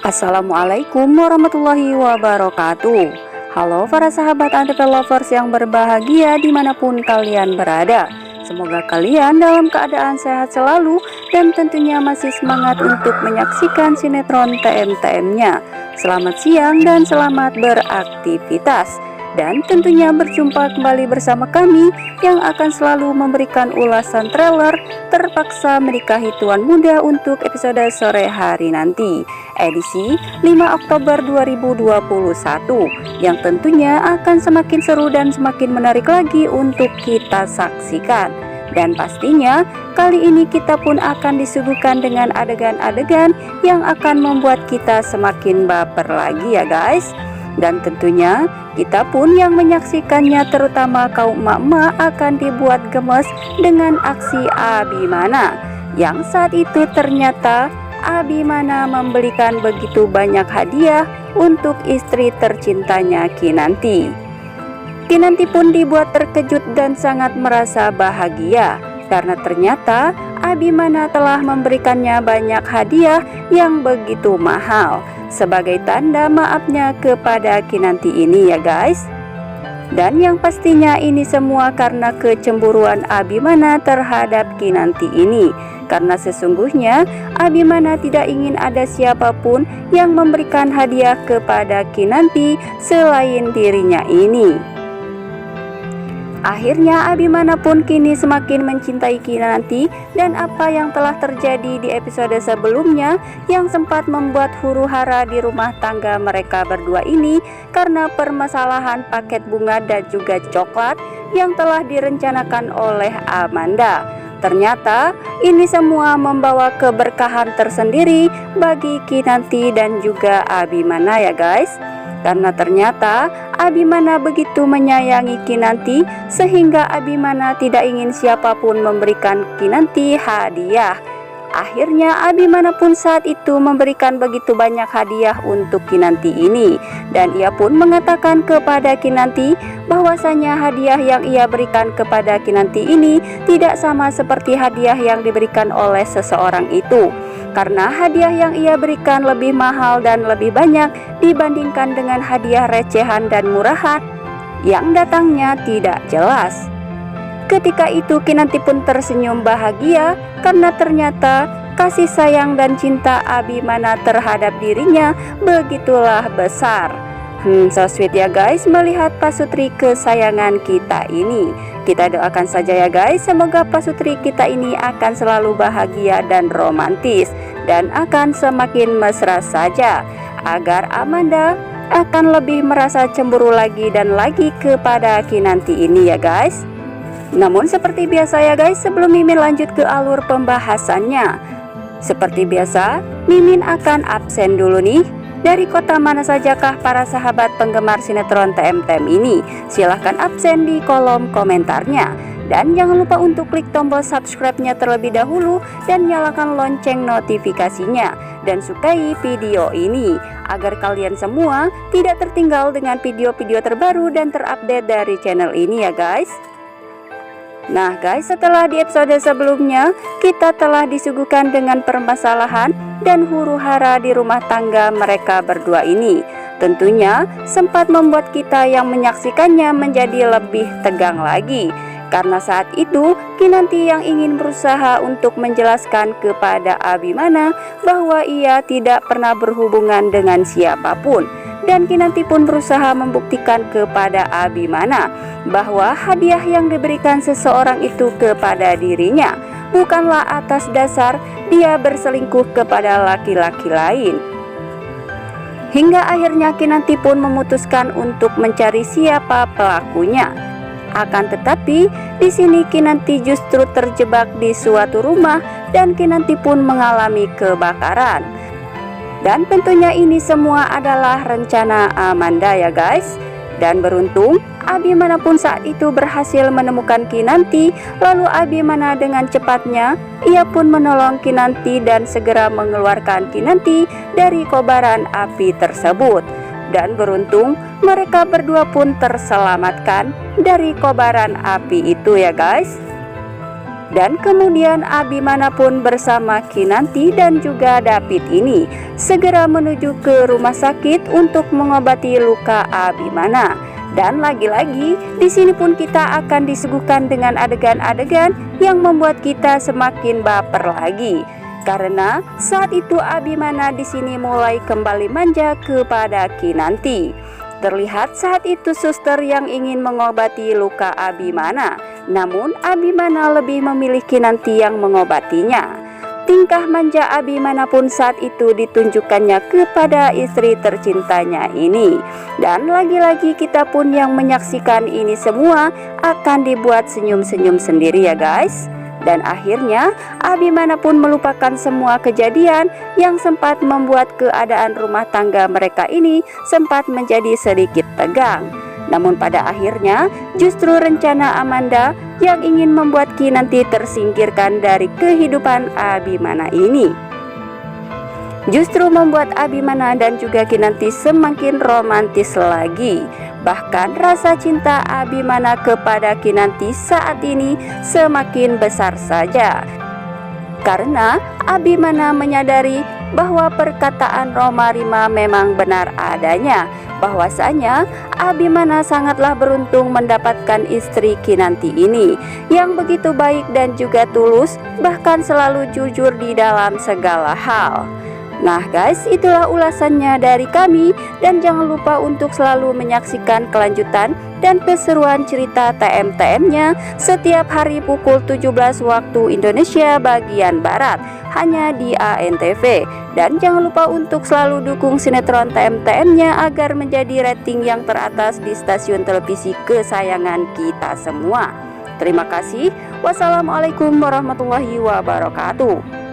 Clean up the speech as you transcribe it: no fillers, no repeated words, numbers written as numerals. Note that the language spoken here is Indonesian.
Assalamualaikum warahmatullahi wabarakatuh. Halo para sahabat Antv lovers yang berbahagia dimanapun kalian berada. Semoga kalian dalam keadaan sehat selalu dan tentunya masih semangat untuk menyaksikan sinetron TM-TM-nya. Selamat siang dan selamat beraktivitas. Dan tentunya berjumpa kembali bersama kami yang akan selalu memberikan ulasan trailer Terpaksa Menikahi Tuan Muda untuk episode sore hari nanti, edisi 5 Oktober 2021, yang tentunya akan semakin seru dan semakin menarik lagi untuk kita saksikan. Dan pastinya kali ini kita pun akan disuguhkan dengan adegan-adegan yang akan membuat kita semakin baper lagi ya guys. Dan tentunya kita pun yang menyaksikannya, terutama kaum emak-emak, akan dibuat gemes dengan aksi Abimana yang saat itu ternyata Abimana membelikan begitu banyak hadiah untuk istri tercintanya Kinanti. Kinanti pun dibuat terkejut dan sangat merasa bahagia karena ternyata Abimana telah memberikannya banyak hadiah yang begitu mahal sebagai tanda maafnya kepada Kinanti ini ya guys. Dan yang pastinya ini semua karena kecemburuan Abimana terhadap Kinanti ini, karena sesungguhnya Abimana tidak ingin ada siapapun yang memberikan hadiah kepada Kinanti selain dirinya ini. Akhirnya Abimana pun kini semakin mencintai Kinanti, dan apa yang telah terjadi di episode sebelumnya yang sempat membuat huru-hara di rumah tangga mereka berdua ini karena permasalahan paket bunga dan juga coklat yang telah direncanakan oleh Amanda. Ternyata ini semua membawa keberkahan tersendiri bagi Kinanti dan juga Abimana ya guys. Karena ternyata Abimana begitu menyayangi Kinanti sehingga Abimana tidak ingin siapapun memberikan Kinanti hadiah. Akhirnya Abimana pun saat itu memberikan begitu banyak hadiah untuk Kinanti ini, dan ia pun mengatakan kepada Kinanti bahwasanya hadiah yang ia berikan kepada Kinanti ini tidak sama seperti hadiah yang diberikan oleh seseorang itu. Karena hadiah yang ia berikan lebih mahal dan lebih banyak dibandingkan dengan hadiah recehan dan murahan yang datangnya tidak jelas. Ketika itu Kinanti pun tersenyum bahagia karena ternyata kasih sayang dan cinta Abimana terhadap dirinya begitulah besar. So sweet ya guys melihat pasutri kesayangan kita ini. Kita doakan saja ya guys, semoga pasutri kita ini akan selalu bahagia dan romantis, dan akan semakin mesra saja, agar Amanda akan lebih merasa cemburu lagi dan lagi kepada Kinanti ini ya guys. Namun seperti biasa ya guys, sebelum Mimin lanjut ke alur pembahasannya, seperti biasa Mimin akan absen dulu nih. Dari kota mana sajakah para sahabat penggemar sinetron TM-TM ini? Silahkan absen di kolom komentarnya. Dan jangan lupa untuk klik tombol subscribe-nya terlebih dahulu dan nyalakan lonceng notifikasinya. Dan sukai video ini agar kalian semua tidak tertinggal dengan video-video terbaru dan terupdate dari channel ini ya guys. Nah guys, setelah di episode sebelumnya kita telah disuguhkan dengan permasalahan dan huru-hara di rumah tangga mereka berdua ini. Tentunya sempat membuat kita yang menyaksikannya menjadi lebih tegang lagi. Karena saat itu Kinanti yang ingin berusaha untuk menjelaskan kepada Abimana bahwa ia tidak pernah berhubungan dengan siapapun. Dan Kinanti pun berusaha membuktikan kepada Abimana bahwa hadiah yang diberikan seseorang itu kepada dirinya bukanlah atas dasar dia berselingkuh kepada laki-laki lain. Hingga akhirnya Kinanti pun memutuskan untuk mencari siapa pelakunya. Akan tetapi di sini Kinanti justru terjebak di suatu rumah dan Kinanti pun mengalami kebakaran. Dan tentunya ini semua adalah rencana Amanda ya guys. Dan beruntung Abimana pun saat itu berhasil menemukan Kinanti. Lalu Abimana dengan cepatnya ia pun menolong Kinanti dan segera mengeluarkan Kinanti dari kobaran api tersebut. Dan beruntung mereka berdua pun terselamatkan dari kobaran api itu ya guys. Dan kemudian Abimana pun bersama Kinanti dan juga David ini segera menuju ke rumah sakit untuk mengobati luka Abimana. Dan lagi-lagi di sini pun kita akan disuguhkan dengan adegan-adegan yang membuat kita semakin baper lagi. Karena saat itu Abimana di sini mulai kembali manja kepada Kinanti. Terlihat saat itu suster yang ingin mengobati luka Abimana, namun Abimana lebih memilih Kinanti yang mengobatinya. Tingkah manja Abimana pun saat itu ditunjukkannya kepada istri tercintanya ini. Dan lagi-lagi kita pun yang menyaksikan ini semua akan dibuat senyum-senyum sendiri ya guys. Dan akhirnya Abimana pun melupakan semua kejadian yang sempat membuat keadaan rumah tangga mereka ini sempat menjadi sedikit tegang. Namun pada akhirnya justru rencana Amanda yang ingin membuat Kinanti tersingkirkan dari kehidupan Abimana ini justru membuat Abimana dan juga Kinanti semakin romantis lagi. Bahkan rasa cinta Abimana kepada Kinanti saat ini semakin besar saja. Karena Abimana menyadari bahwa perkataan Roma Rima memang benar adanya, bahwasanya Abimana sangatlah beruntung mendapatkan istri Kinanti ini yang begitu baik dan juga tulus, bahkan selalu jujur di dalam segala hal. Nah guys, itulah ulasannya dari kami, dan jangan lupa untuk selalu menyaksikan kelanjutan dan keseruan cerita TM-TM-nya setiap hari pukul 17 waktu Indonesia bagian Barat hanya di ANTV. Dan jangan lupa untuk selalu dukung sinetron TM-TM-nya agar menjadi rating yang teratas di stasiun televisi kesayangan kita semua. Terima kasih. Wassalamualaikum warahmatullahi wabarakatuh.